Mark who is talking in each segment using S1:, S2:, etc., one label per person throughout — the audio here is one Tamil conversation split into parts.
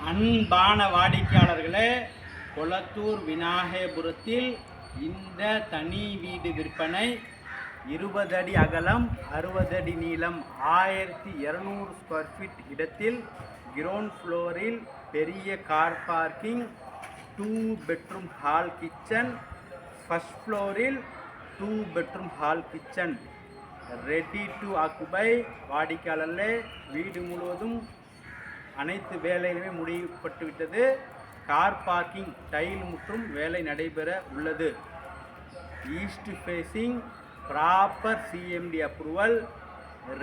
S1: அன்பான வாடிக்கையாளர்களே, கொளத்தூர் விநாயகபுரத்தில் இந்த தனி வீடு விற்பனை 20 அடி அகலம் 60 அடி நீளம் 1200 ஸ்கொயர் ஃபீட் இடத்தில் கிரவுண்ட் ஃப்ளோரில் பெரிய car parking, 2 bedroom hall kitchen, first ஃப்ளோரில் 2 bedroom hall kitchen, ready to occupy. வாடிக்கையாளர்களே, வீடு முழுவதும் அனைத்து வேலைகளுமே முடிக்கப்பட்டுவிட்டது. கார் பார்க்கிங் டைல் மற்றும் வேலை நடைபெற உள்ளது. East facing, proper CMD approval,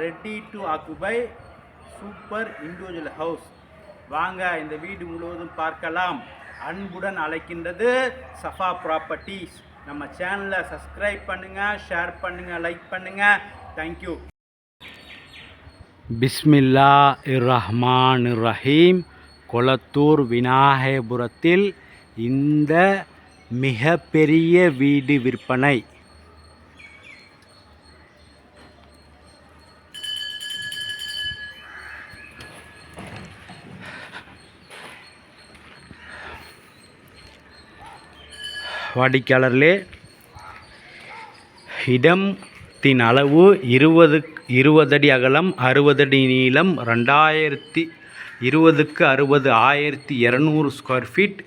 S1: ready to occupy, super individual house. வாங்க இந்த வீடு முழுவதும் பார்க்கலாம். அன்புடன் அழைக்கின்றது சஃபா ப்ராப்பர்ட்டிஸ். நம்ம சேனலை சப்ஸ்கிரைப் பண்ணுங்கள், ஷேர் பண்ணுங்கள், லைக் பண்ணுங்கள். தேங்க்யூ. பிஸ்மில்லாஹிர்ரஹ்மானிர்ரஹீம். கொளத்தூர் விநாயகபுரத்தில் இந்த மிக பெரிய வீடு விற்பனை. வாடிக்கையாளர்களே, இடத்தின் அளவு 20 அடி அகலம் 60 அடி நீளம் 20x60 1200 ஸ்கொயர் ஃபீட்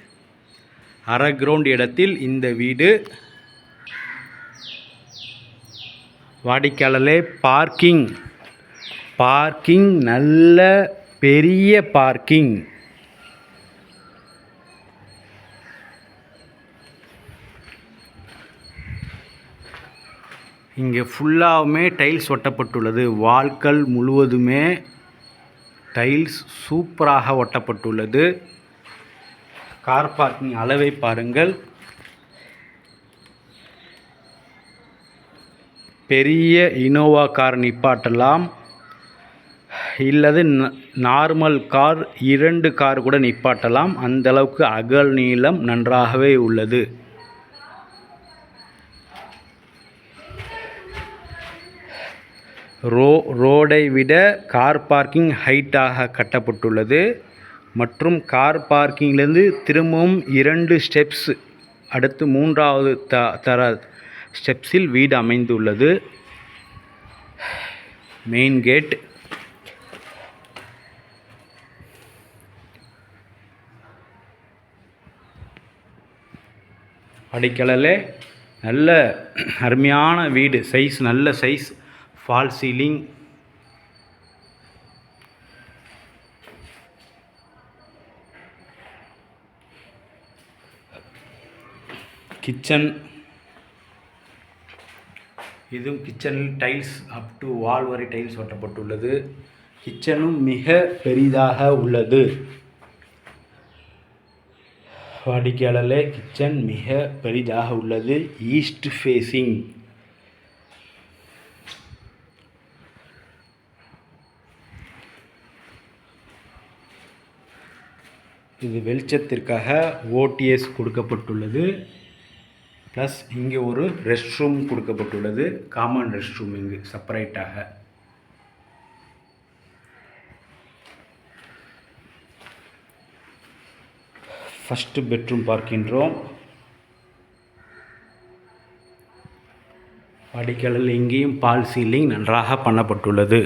S1: அரை கிரவுண்ட் இடத்தில் இந்த வீடு. வாடிக்கையாளர்களே, பார்க்கிங் நல்ல பெரிய பார்க்கிங். இங்கே ஃபுல்லாகவுமே டைல்ஸ் ஒட்டப்பட்டுள்ளது. வால்கள் முழுவதுமே டைல்ஸ் சூப்பராக ஒட்டப்பட்டுள்ளது. கார் பார்க்கிங் அளவை பாருங்கள். பெரிய இனோவா கார் நிப்பாட்டலாம், இல்லது நார்மல் கார் 2 கார் கூட நிப்பாட்டலாம். அந்த அளவுக்கு அகல் நீளம் நன்றாகவே உள்ளது. ரோடை விட கார் பார்க்கிங் ஹைட்டாக கட்டப்பட்டுள்ளது மற்றும் கார் பார்க்கிங்கிலிருந்து திரும்பவும் 2 ஸ்டெப்ஸ் அடுத்து 3வது தர ஸ்டெப்ஸில் வீடு அமைந்துள்ளது. Main gate. அடிக்கலலே நல்ல அருமையான வீடு. சைஸ் நல்ல சைஸ். Fall ceiling, kitchen. இதுவும் கிச்சனில் டைல்ஸ் அப் டு வால் வரை டைல்ஸ் ஒட்டப்பட்டுள்ளது. கிச்சனும் மிக பெரிதாக உள்ளது. வாடிக்கையாளர்களே, கிச்சன் மிக பெரிதாக உள்ளது. East facing. இது வெளிச்சத்திற்காக ஓடிஎஸ் கொடுக்கப்பட்டுள்ளது. ப்ளஸ் இங்கே ஒரு ரெஸ்ட் ரூம் கொடுக்கப்பட்டுள்ளது. காமன் ரெஸ்ட் ரூம் இங்கு செப்பரேட்டாக. ஃபஸ்ட்டு பெட்ரூம் பார்க்கின்றோம். வாடிக்கையாளர்கள், இங்கேயும் பால் சீலிங் நன்றாக பண்ணப்பட்டுள்ளது.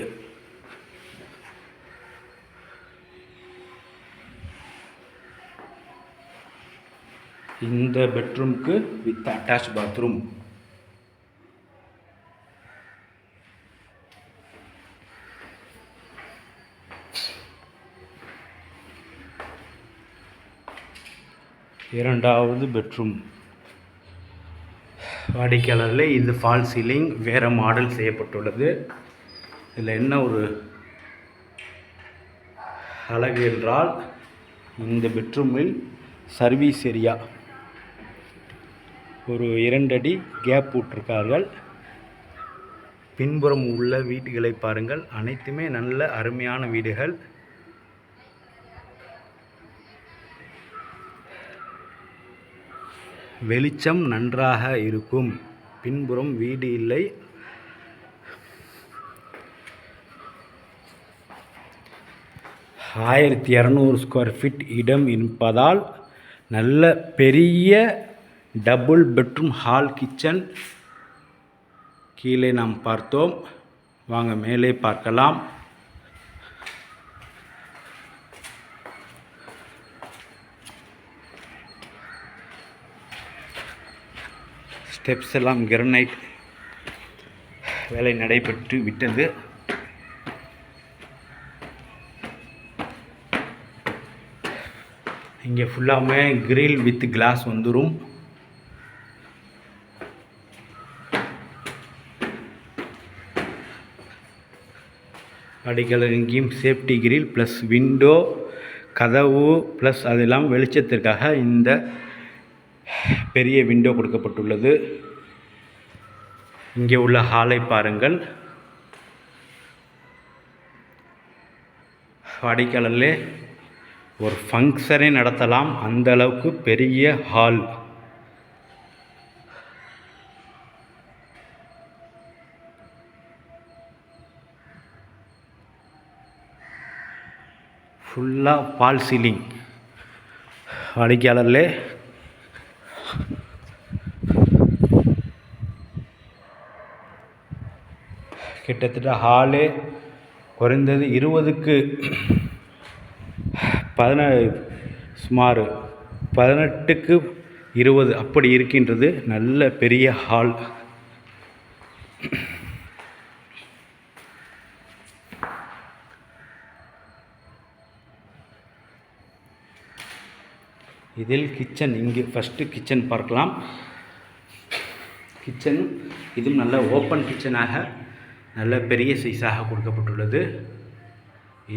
S1: இந்த பெட்ரூமுக்கு வித் அட்டாச் பாத்ரூம். இரண்டாவது பெட்ரூம். வாடிக்கையாளர்களே, இது ஃபால் சீலிங் வேறு மாடல் செய்யப்பட்டுள்ளது. இதில் என்ன ஒரு அழகு என்றால், இந்த பெட்ரூமில் சர்வீஸ் ஏரியா ஒரு 2 அடி கேப் விட்டிருக்கார்கள். பின்புறம் உள்ள வீடுகளை பாருங்கள். அனைத்துமே நல்ல அருமையான வீடுகள். வெளிச்சம் நன்றாக இருக்கும். பின்புறம் வீடு இல்லை. 1200 ஸ்கொயர் ஃபீட் இடம் இருப்பதால் நல்ல பெரிய டபுள் பெட்ரூம் ஹால் கிச்சன் கீழே நாம் பார்த்தோம். வாங்க மேலே பார்க்கலாம். ஸ்டெப்ஸ் எல்லாம் கிரானைட் வேலை நடைபெற்று விட்டது. இங்கே ஃபுல்லாமே கிரில் வித் கிளாஸ் வந்துடும். அடிக்கல இங்கேயும் சேஃப்டி கிரில் ப்ளஸ் விண்டோ கதவு ப்ளஸ் அதெல்லாம் வெளிச்சத்திற்காக இந்த பெரிய விண்டோ கொடுக்கப்பட்டுள்ளது. இங்கே உள்ள ஹாலை பாருங்கள். வாடிக்கையாளர்களே, ஒரு ஃபங்க்ஷனை நடத்தலாம், அந்த அளவுக்கு பெரிய ஹால். ஃபுல்லாக பால் சீலிங். வாடிக்கையாளர்களே, கிட்டத்தட்ட ஹாலே குறைந்தது 20க்கு சுமார் 18க்கு 20 அப்படி இருக்கின்றது. நல்ல பெரிய ஹால். இதில் கிச்சன், இங்கே ஃபஸ்ட்டு கிச்சன் பார்க்கலாம். கிச்சன் இதுவும் நல்ல ஓப்பன் கிச்சனாக நல்ல பெரிய சைஸாக கொடுக்கப்பட்டுள்ளது.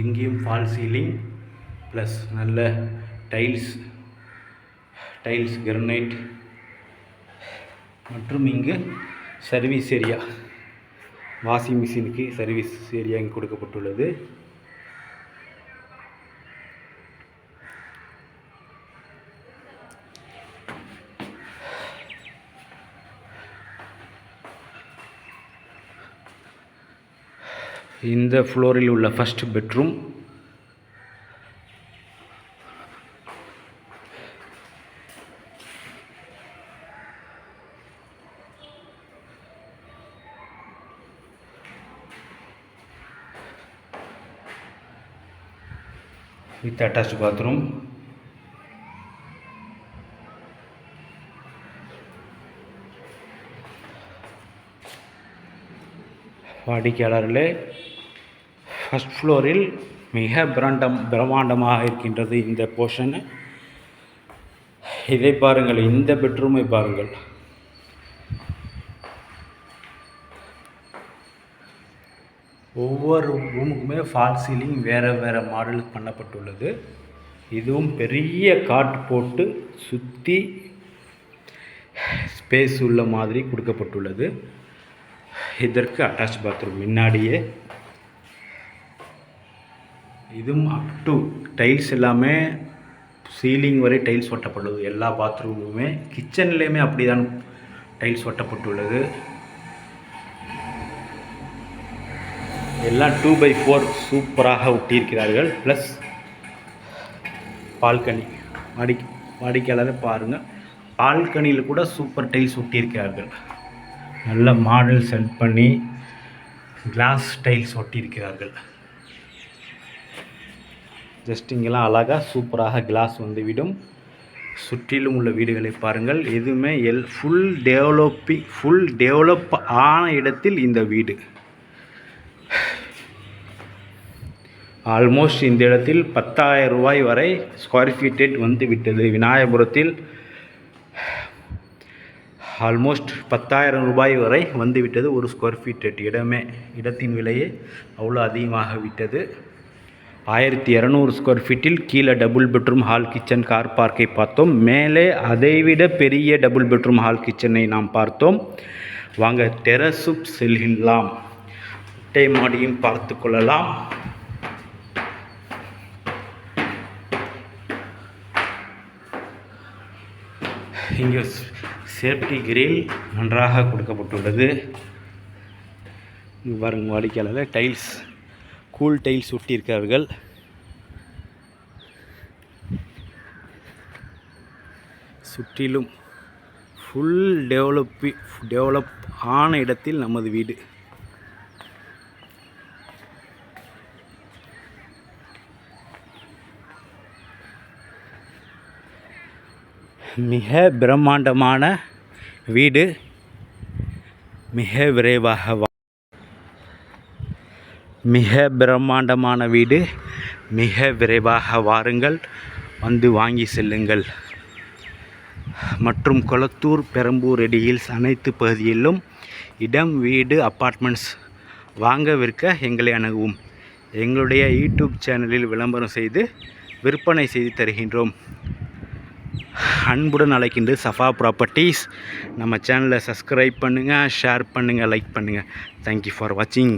S1: இங்கேயும் ஃபால் சீலிங் ப்ளஸ் நல்ல டைல்ஸ் கிரானைட் மற்றும் இங்கு சர்வீஸ் ஏரியா, வாஷிங் மிஷினுக்கு சர்வீஸ் ஏரியா இங்கே கொடுக்கப்பட்டுள்ளது. இந்த ஃப்ளோரில் உள்ள first bedroom. With attach bathroom. வாடிக்கையாளர்களே, ஃபர்ஸ்ட் ஃப்ளோரில் மிக பிரம்மாண்டமாக இருக்கின்றது இந்த போர்ஷன். இதை பாருங்கள், இந்த பெட்ரூமை பாருங்கள். ஒவ்வொரு ரூமுக்குமே ஃபால் சீலிங் வேறு மாடல் பண்ணப்பட்டுள்ளது. இதுவும் பெரிய காட் போட்டு சுற்றி ஸ்பேஸ் உள்ள மாதிரி கொடுக்கப்பட்டுள்ளது. இதற்கு அட்டாச் பாத்ரூம் முன்னாடியே. இதுவும் அப் டு டைல்ஸ் எல்லாமே சீலிங் வரை டைல்ஸ் ஒட்டப்பட்டுள்ளது. எல்லா பாத்ரூமுமே கிச்சன்லேயுமே அப்படி தான் டைல்ஸ் ஒட்டப்பட்டுள்ளது. எல்லாம் 2x4 சூப்பராக ஒட்டியிருக்கிறார்கள். Plus balcony. வாடிக்கையாளரை பாருங்கள், பால்கனியில் கூட சூப்பர் டைல்ஸ் ஒட்டியிருக்கிறார்கள். நல்ல மாடல் செட் பண்ணி கிளாஸ் டைல்ஸ் ஒட்டியிருக்கிறார்கள். ஜஸ்ட் இங்கெல்லாம் அழகாக சூப்பராக கிளாஸ் வந்துவிடும். சுற்றிலும் உள்ள வீடுகளை பாருங்கள். எதுவுமே ஃபுல் டெவலப் ஆன இடத்தில் இந்த வீடு. ஆல்மோஸ்ட் இந்த இடத்தில் 10,000 ரூபாய் வரை ஸ்கொயர் ஃபீட்டட் வந்து விட்டது. விநாயகபுரத்தில் ஆல்மோஸ்ட் 10,000 ரூபாய் வரை வந்துவிட்டது ஒரு ஸ்கொயர் ஃபீட்டட் இடத்தின் விலையே அவ்வளோ அதிகமாக விட்டது. 1200 ஸ்கொயர் ஃபீட்டில் கீழே double bedroom hall kitchen car பார்க்கை பார்த்தோம். மேலே அதைவிட பெரிய டபுள் பெட்ரூம் ஹால் கிச்சனை நாம் பார்த்தோம். வாங்க டெரஸும் செல்லலாம், மொட்டை மாடியும் பார்த்து கொள்ளலாம். இங்கே சேஃப்டி கிரில் நன்றாக கொடுக்கப்பட்டுள்ளது. பாருங்கள், வாடிக்கையாளர் டைல்ஸ் கூல் டைல்ஸ் ஒட்டியிருக்கிறார்கள். சுற்றிலும் ஃபுல் டெவலப் ஆன இடத்தில் நமது வீடு. மிக பிரம்மாண்டமான வீடு. மிக விரைவாக வாருங்கள், வந்து வாங்கி செல்லுங்கள். மற்றும் கொளத்தூர், பெரம்பூர், ரெடி ஹில்ஸ் அனைத்து பகுதியிலும் இடம், வீடு, அப்பார்ட்மெண்ட்ஸ் வாங்க விற்க எங்களை அணுகவும். எங்களுடைய யூடியூப் சேனலில் விளம்பரம் செய்து விற்பனை செய்து தருகின்றோம். அன்புடன் அழைக்கின்ற சஃபா ப்ராப்பர்ட்டிஸ். நம்ம சேனலை சப்ஸ்கிரைப் பண்ணுங்கள், ஷேர் பண்ணுங்கள், லைக் பண்ணுங்கள். தேங்க்யூ ஃபார் வாட்சிங்.